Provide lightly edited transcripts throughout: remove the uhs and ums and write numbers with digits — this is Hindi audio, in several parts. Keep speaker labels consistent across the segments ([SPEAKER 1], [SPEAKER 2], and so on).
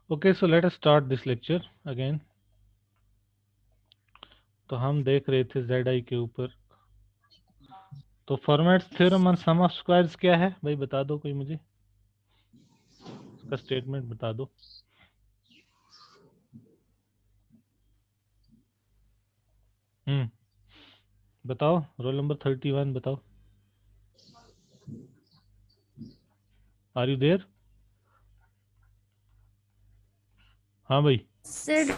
[SPEAKER 1] Okay, so let us start this lecture again. तो हम देख रहे थे ZI के ऊपर। तो Fermat's theorem on sum of squares क्या है भाई, बता दो कोई मुझे, इसका स्टेटमेंट बता दो। बताओ, रोल नंबर 31 बताओ। Are you there? हाँ भाई।
[SPEAKER 2] Sir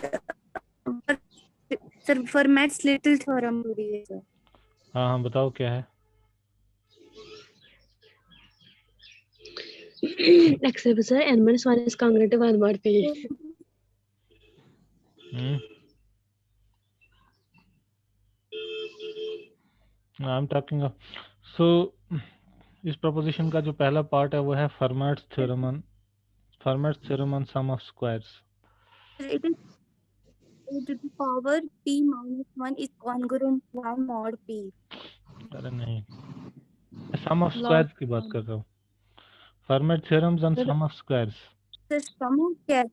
[SPEAKER 2] sir Fermat's little theorem हो रही है सर।
[SPEAKER 1] हाँ हाँ बताओ क्या है।
[SPEAKER 3] Except sir, n minus 1 is congruent to 1 mod p.
[SPEAKER 1] I am talking. So इस प्रोपोजिशन का जो पहला पार्ट है वो है Fermat's theorem on sum of squares.
[SPEAKER 2] It is a to the power p minus 1 is congruent to 1 mod p.
[SPEAKER 1] अरे नहीं, सम ऑफ
[SPEAKER 3] Log
[SPEAKER 1] स्क्वायर्स की बात कर रहा हूँ। Fermat theorems on
[SPEAKER 3] sir,
[SPEAKER 1] sum of squares.
[SPEAKER 2] Sir समूह क्या?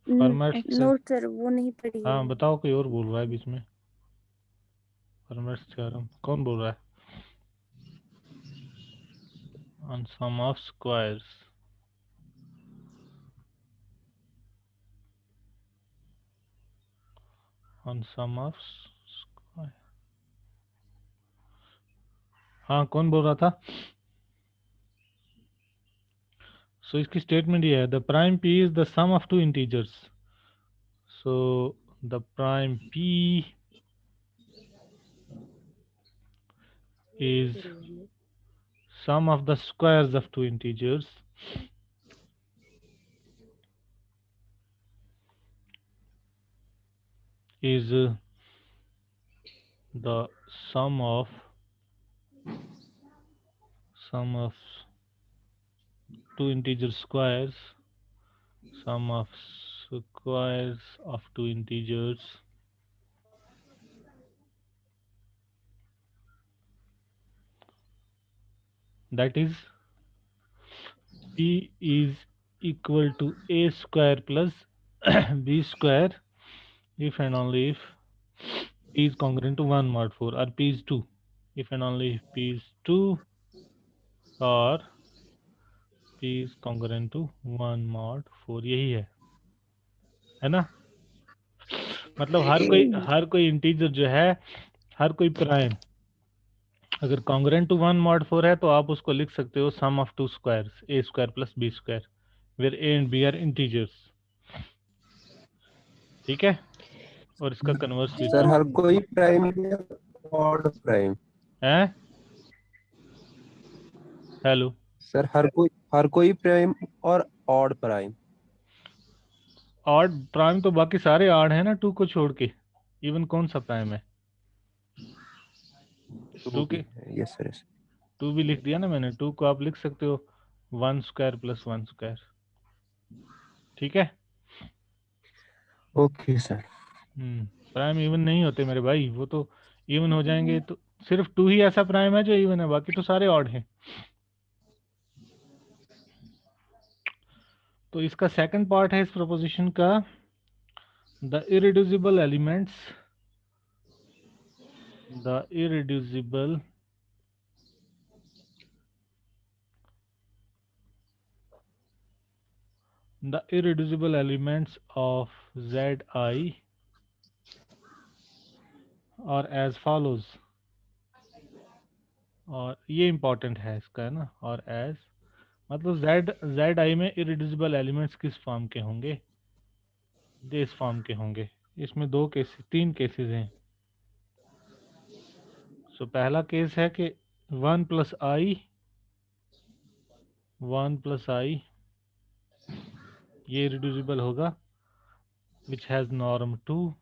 [SPEAKER 1] फॉर्मेट्स।
[SPEAKER 2] नो सर वो नहीं पढ़ी है।
[SPEAKER 1] हाँ बताओ, कोई और बोल रहा है बीच में। फॉर्मेट्स थ्योरम कौन बोल रहा है? On sum of squares. On sum of square. हाँ कौन बोल रहा था? सो इसकी स्टेटमेंट ये है, the prime p is the sum of two integers. So the prime p is sum of the squares of two integers is the sum of two integer squares, sum of squares of two integers that is p is equal to a square plus b square if and only if p is congruent to 1 mod 4 or p is 2, if and only if p is 2 or p is congruent to 1 mod 4। यही है ना? मतलब हर कोई इंटीजर जो है, हर कोई प्राइम अगर कॉन्ग्रेंट टू 1 मॉड 4 है तो आप उसको लिख सकते हो sum of two squares, A square plus B square, where A and B are integers. ठीक है? और इसका कन्वर्स भी
[SPEAKER 4] सर
[SPEAKER 1] ट्रू
[SPEAKER 4] हर कोई प्राइम या ऑड प्राइम?
[SPEAKER 1] है। हेलो
[SPEAKER 4] सर हर कोई प्राइम और ऑड प्राइम?
[SPEAKER 1] ऑड प्राइम तो बाकी सारे ऑड है ना, टू को छोड़ के। इवन कौन सा प्राइम है? टू के
[SPEAKER 4] यस सर।
[SPEAKER 1] टू भी लिख दिया ना मैंने, टू को आप लिख सकते हो 1 स्क्वायर प्लस 1 स्क्वायर। ठीक है?
[SPEAKER 4] Okay sir.
[SPEAKER 1] प्राइम इवन नहीं होते मेरे भाई, वो तो इवन हो जाएंगे तो सिर्फ टू ही ऐसा प्राइम है जो इवन है, बाकी तो सारे ऑड हैं। तो इसका सेकंड पार्ट है इस प्रोपोजिशन का, the irreducible elements the irreducible elements of Z आई और एज फॉलोज। और ये इंपॉर्टेंट है इसका, है ना? और एज मतलब जेड आई में इरेड्यूसिबल एलिमेंट्स किस फॉर्म के होंगे? इस फॉर्म के होंगे। इसमें तीन केसेस हैं। सो पहला केस है कि 1 प्लस आई ये इरेड्यूसिबल होगा, which has norm 2,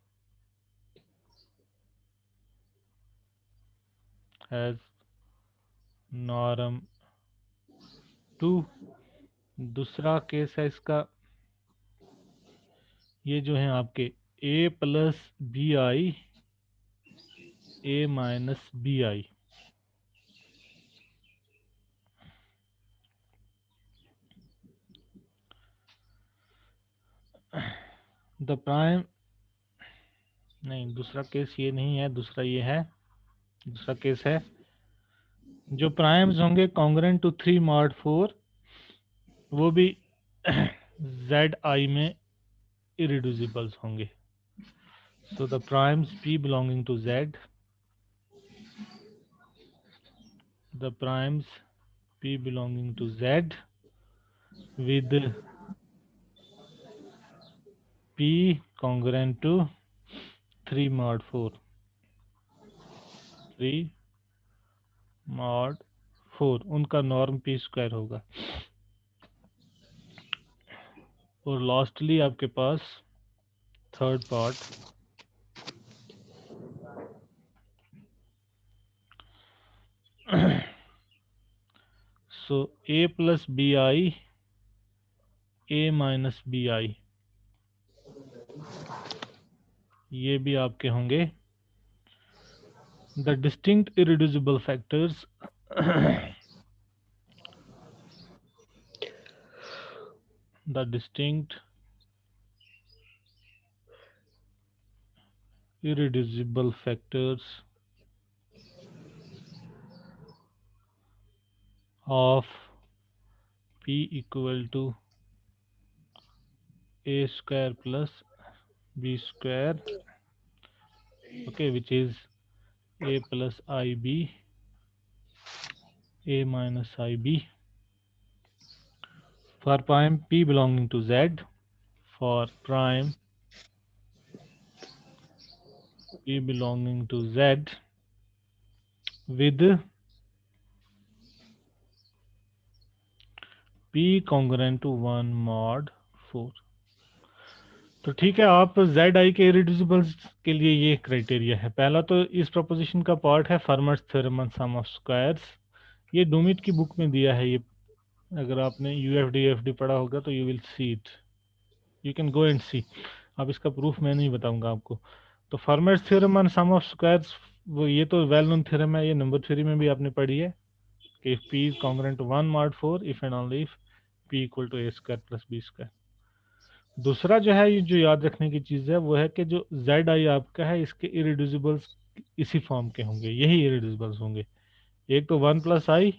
[SPEAKER 1] has norm 2। दूसरा केस है इसका, ये जो है आपके a plus b i, a minus b i. The prime, नहीं दूसरा केस ये नहीं है, दूसरा ये है, दूसरा केस है जो प्राइम्स होंगे कॉन्ग्रेंट टू 3 mod 4 वो भी जेड आई में इरिड्यूसिबल्स होंगे. So the primes p belonging to z, the primes p belonging to z with p congruent to 3 mod 4, 3 mod 4 उनका नॉर्म p स्क्वायर होगा. और लास्टली आपके पास third part, so a plus bi a minus bi ये भी आपके होंगे the distinct irreducible factors the distinct irreducible factors of p equal to a square plus b square, okay, which is a plus ib a minus ib for prime p belonging to z, for prime p belonging to z with p congruent to 1 mod 4. तो ठीक है, आप जेड आई के इरिड्यूसिबल्स के लिए ये क्राइटेरिया है. पहला तो इस प्रोपोजिशन का पार्ट है Fermat's theorem on sum of squares. ये डोमिट की बुक में दिया है. ये अगर आपने यूएफडी पढ़ा होगा तो you will see it, you can go and see. अब इसका प्रूफ मैं नहीं बताऊंगा आपको. तो Fermat's theorem on sum of squares, वो ये तो वेल नोन थ्योरम है, ये नंबर थ्योरी में भी आपने पढ़ी है कि if p is congruent to 1 mod 4 if and only if p equal to a square plus B square. दूसरा जो है, ये जो याद रखने की चीज़ है वो है कि जो जेड आई आपका है इसके इरिड्यूसिबल्स इसी फॉर्म के होंगे, यही इरिड्यूसिबल्स होंगे. एक तो 1 plus I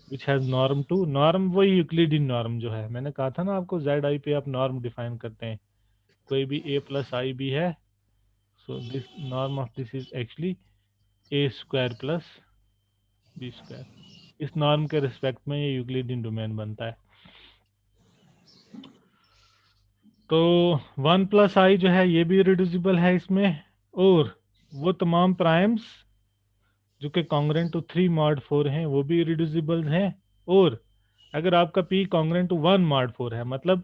[SPEAKER 1] which has norm 2, norm वही यूक्लिडियन नॉर्म जो है, मैंने कहा था ना आपको जेड आई पे आप नॉर्म डिफाइन करते हैं. कोई भी ए प्लस आई भी है, so this norm of this is actually a square plus B square. इस नॉर्म के रिस्पेक्ट में ये यूक्लिडियन डोमेन बनता है. तो 1 प्लस आई जो है ये भी रिड्यूसिबल है इसमें, और वो तमाम प्राइम्स जो कि कॉन्ग्रेंट टू 3 mod 4 हैं वो भी रिड्यूसिबल हैं. और अगर आपका p कॉन्ग्रेंट टू 1 mod 4 है, मतलब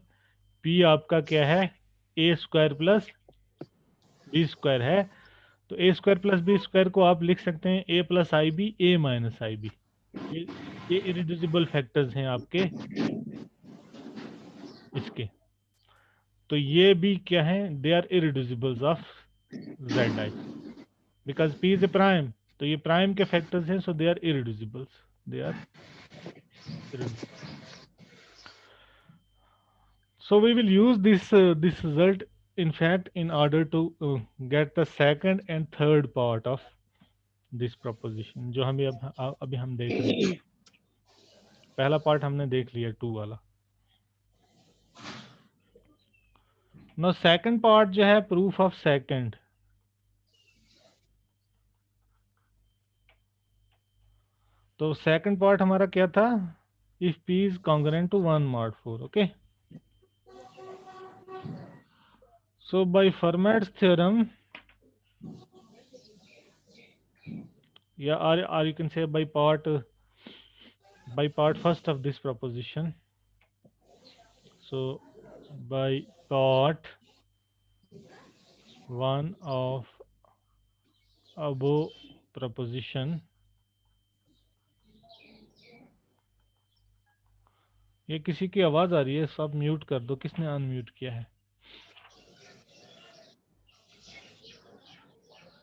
[SPEAKER 1] p आपका क्या है, A square plus B square है, तो A square plus B square को आप लिख सकते हैं A plus I B A minus I B. ये इरिड्यूसिबल फैक्टर्स हैं आपके इसके. तो ये भी क्या है, they are irreducibles of Z I because p is a prime. तो ये प्राइम के फैक्टर्स हैं, so they are irreducibles, they are irreducible. So we will use this result in fact in order to get the second and third part of this proposition जो हम अभी हम देख रहे हैं. पहला पार्ट हमने देख लिया 2 वाला. Now second part जो है proof of second. तो second part हमारा क्या था, if p is congruent to 1 mod 4, okay. So by Fermat's theorem, yeah, or you can say by part first of this proposition. So by part 1 of above proposition, ये किसी की आवाज आ रही है, सब म्यूट कर दो. किसने अनम्यूट किया है?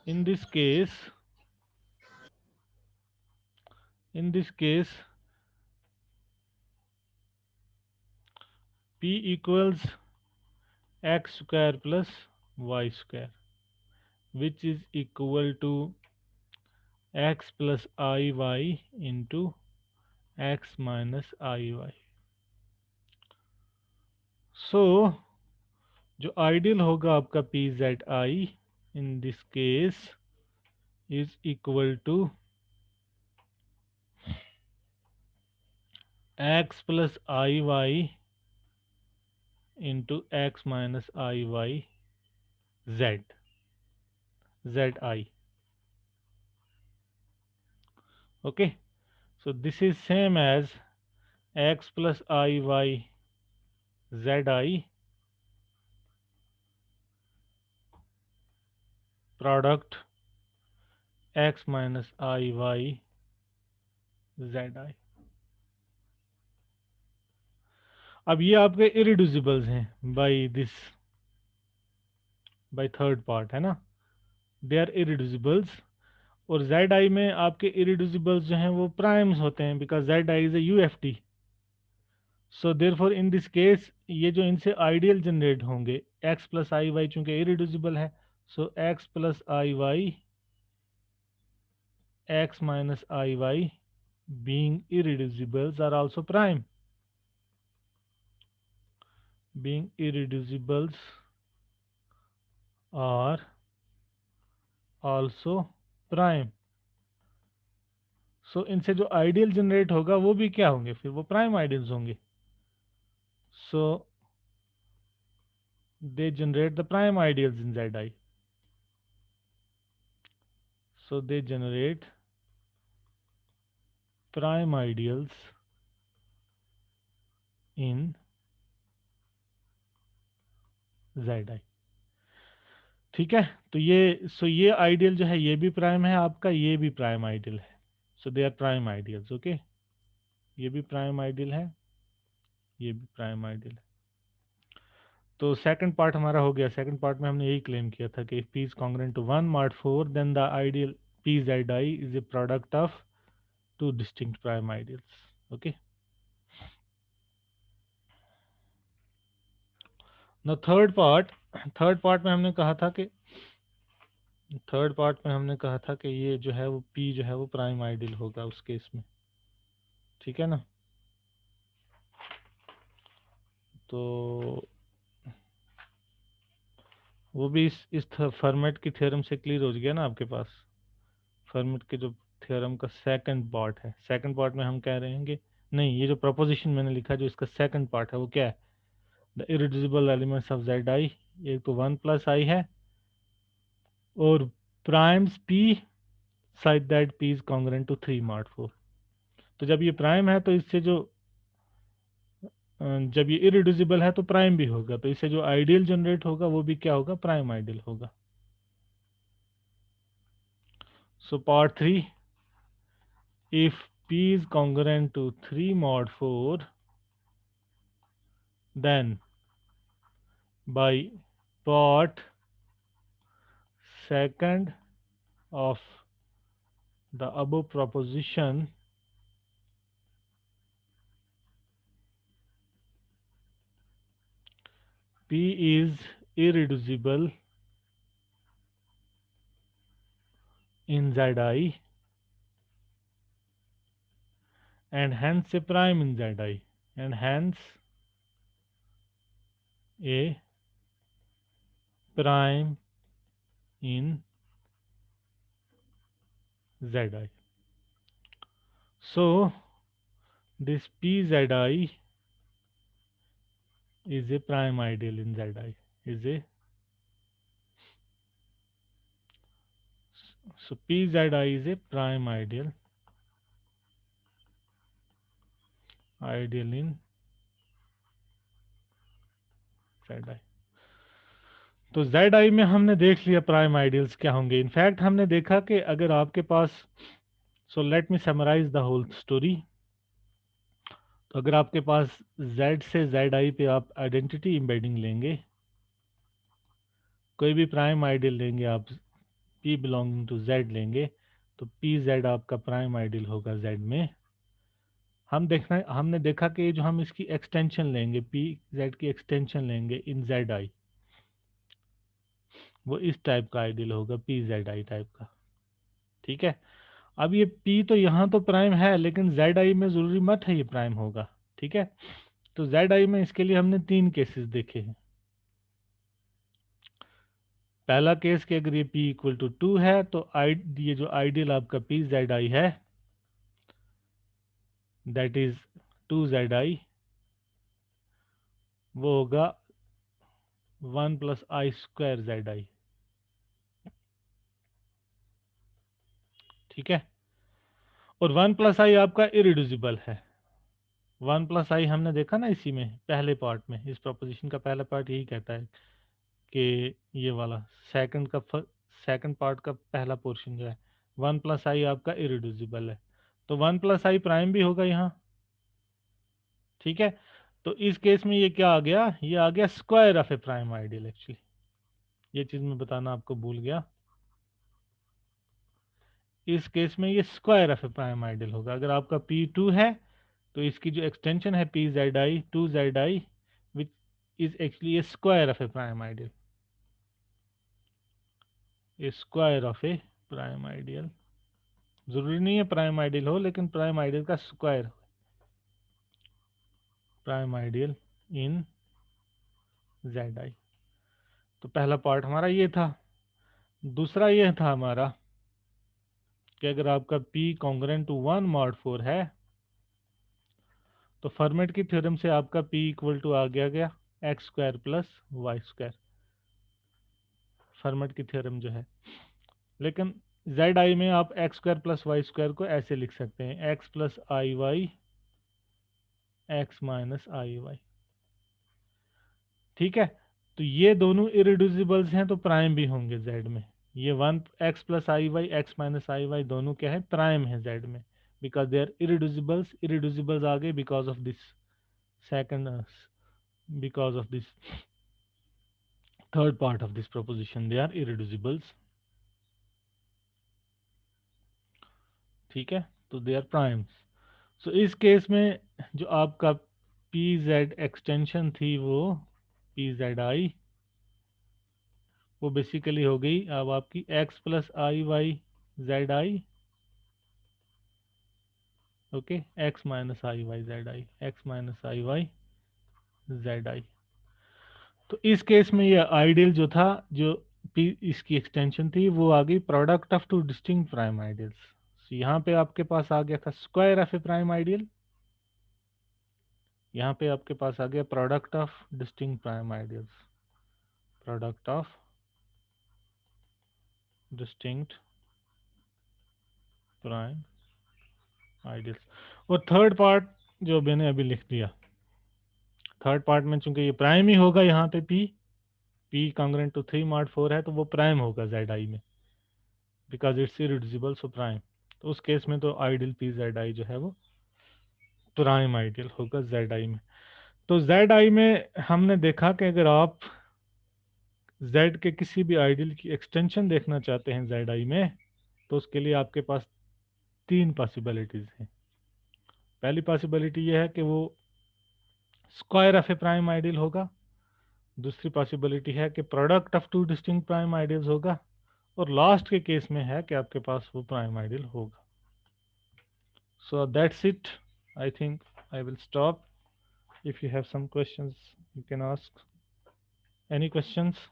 [SPEAKER 1] In this case p equals X square plus Y square which is equal to X plus I Y into X minus I Y. So जो आइडियल होगा आपका P Z I in this case is equal to X plus I Y into X minus I Y Z I. Okay, so this is same as x plus I y z I product x minus I y z I। अब ये आपके इरिड्यूसिबल्स हैं बाय थर्ड पार्ट है ना, दे आर इरिड्यूसिबल्स। और जेड आई में आपके इरिड्यूसिबल्स जो हैं वो प्राइम्स होते हैं because Z I is a UFT. So therefore in this case ये जो इनसे आइडियल जनरेट होंगे x प्लस आई वाई चूंकि इरिड्यूसिबल है, सो x plus I Y x minus iy being irreducibles are also prime, being irreducibles are also prime। सो इनसे जो आइडियल जनरेट होगा वो भी क्या होंगे, फिर वो प्राइम आइडियल्स होंगे। So they generate the prime ideals in Z I. So they generate prime ideals in Z I. ठीक है, तो ये आइडियल जो है ये भी प्राइम है आपका, ये भी प्राइम आइडियल है। So they are prime ideals. Okay, ये भी प्राइम आइडियल है, ये भी प्राइम आइडियल है। तो सेकंड पार्ट हमारा हो गया। सेकंड पार्ट में हमने यही क्लेम किया था कि if P is congruent to 1 mod 4 then the ideal P Z I is a product of two distinct prime ideals। Okay, now third part में हमने कहा था कि ये जो है वो P जो है वो प्राइम आइडियल होगा उस केस में। ठीक है ना, तो वो भी इस फॉर्मेट की थ्योरम से क्लियर हो गया ना आपके पास। फॉर्मेट के जो थ्योरम का सेकंड पार्ट है, सेकंड पार्ट में हम कह रहे हैं कि नहीं, ये जो प्रोपोजिशन मैंने लिखा जो इसका सेकंड पार्ट है वो क्या है, the irreducible elements of Z i, एक तो 1 प्लस आई है और primes p side that p is congruent to 3 mod 4। तो जब ये प्राइम है तो इससे जो जब ये इरिड्यूसिबल है तो प्राइम भी होगा, तो इससे जो आइडियल जनरेट होगा वो भी क्या होगा, प्राइम आइडियल होगा। So part 3, if P is congruent to 3 mod 4 then by part second of the above proposition P is irreducible in Zi and hence a prime in Zi, and hence a prime in Zi। So this Pzi is a prime ideal in Zi, is a so Pzi is a prime ideal in Zi। तो Zi में हमने देख लिया प्राइम आइडियल्स क्या होंगे। इनफैक्ट हमने देखा कि अगर आपके पास, so let me summarise the whole story. तो अगर आपके पास Z से Zi पे आप आइडेंटिटी एम्बेडिंग लेंगे, कोई भी प्राइम आइडियल लेंगे आप, P बिलोंगिंग टू Z लेंगे, तो Pz आपका प्राइम आइडियल होगा Z में। हमने देखा कि जो हम इसकी एक्सटेंशन लेंगे, Pz की एक्सटेंशन लेंगे इन Zi, वो इस टाइप का आइडियल होगा, पी जेड आई टाइप का। ठीक है, अब ये पी तो यहाँ तो प्राइम है, लेकिन जेड आई में जरूरी मत है ये प्राइम होगा। ठीक है, तो जेड आई में इसके लिए हमने 3 केसेस देखे हैं। पहला केस कि अगर ये p इक्वल टू 2 है तो ये जो आइडियल आपका पी जेड आई है दैट इज 2 जेड आई, वो होगा 1 plus I square Z I. ठीक है, और 1 प्लस आई आपका इरिड्यूसिबल है। 1 प्लस आई हमने देखा ना इसी में पहले पार्ट में, इस प्रोपोजिशन का पहला पार्ट यही कहता है कि ये वाला सेकंड पार्ट का पहला पोर्शन जो है 1 प्लस आई आपका इरिड्यूसिबल है, तो 1 प्लस आई प्राइम भी होगा यहाँ। ठीक है, तो इस केस में ये क्या आ गया, ये आ गया square of A prime ideal. Actually ये चीज मैं बताना आपको भूल गया, इस केस में ये square of A prime ideal होगा। अगर आपका P2 है तो इसकी जो एक्सटेंशन है P Z I 2 Z I which is actually a square of A prime ideal, A square of A prime ideal. जरूरी नहीं है प्राइम आइडियल हो, लेकिन प्राइम आइडियल का square, prime ideal in Z i. तो पहला पार्ट हमारा ये था। दूसरा ये था हमारा कि अगर आपका P कॉन्ग्रेंट टू 1 mod 4 है तो फर्मेट की थ्योरम से आपका P इक्वल टू आ गया x square plus Y square, Fermat की थ्योरम जो है। लेकिन जेड आई में आप x square plus Y square को ऐसे लिख सकते हैं, एक्स प्लस आई वाई एक्स माइनस आई वाई। ठीक है, तो ये दोनों इरिड्यूसिबल्स हैं तो प्राइम भी होंगे जेड में। ये 1 एक्स प्लस आई वाई एक्स माइनस आई वाई दोनों क्या है, प्राइम है जेड में, बिकॉज दे आर इरिड्यूसिबल्स। इरिड्यूसिबल्स आ गए because of this second, because of this third part of this proposition, they are irreducibles. ठीक है, तो दे आर प्राइम्स। सो इस केस में जो आपका पी जेड एक्सटेंशन थी वो पी जेड आई, वो बेसिकली हो गई अब आपकी x plus I Y Z i, okay, x minus I Y Z i, x minus I Y Z i. तो इस केस में ये आइडियल जो था, जो पी इसकी एक्सटेंशन थी, वो आ गई product of two distinct prime ideals. यहाँ पे आपके पास आ गया था square of A prime ideal, यहाँ पे आपके पास आ गया product of distinct prime ideals, product of distinct prime ideals. और थर्ड पार्ट जो मैंने अभी लिख दिया, थर्ड पार्ट में चूंकि ये प्राइम ही होगा, यहाँ पे p कॉन्ग्रेंट टू 3 mod 4 है तो वो प्राइम होगा जेड आई में, because it's irreducible so prime. तो उस केस में तो आइडियल पी जेड आई जो है वो प्राइम आइडियल होगा जेड आई में। तो जेड आई में हमने देखा कि अगर आप जेड के किसी भी आइडियल की एक्सटेंशन देखना चाहते हैं जेड आई में, तो उसके लिए आपके पास 3 पॉसिबिलिटीज हैं। पहली पॉसिबिलिटी ये है कि वो square of A prime ideal होगा, दूसरी पॉसिबिलिटी है कि product of two distinct prime ideals होगा, और लास्ट के केस में है कि आपके पास वो प्राइम आइडियल होगा। So that's it, I think I will stop. If you have some questions you can ask, any questions,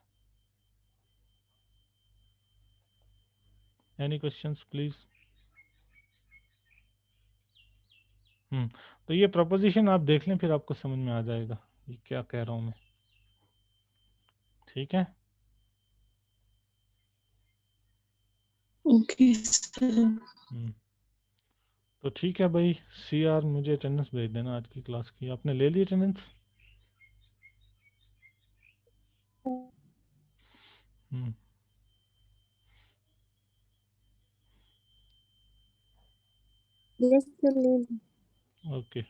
[SPEAKER 1] any questions please. तो ये प्रपोजिशन आप देख लें, फिर आपको समझ में आ जाएगा ये क्या कह रहा हूँ मैं। ठीक है,
[SPEAKER 3] ओके सर।
[SPEAKER 1] तो ठीक है भाई, सी आर मुझे अटेंडेंस भेज देना आज की क्लास की। आपने ले ली अटेंडेंस? हम्म,
[SPEAKER 2] Yes, sir.
[SPEAKER 1] ओके।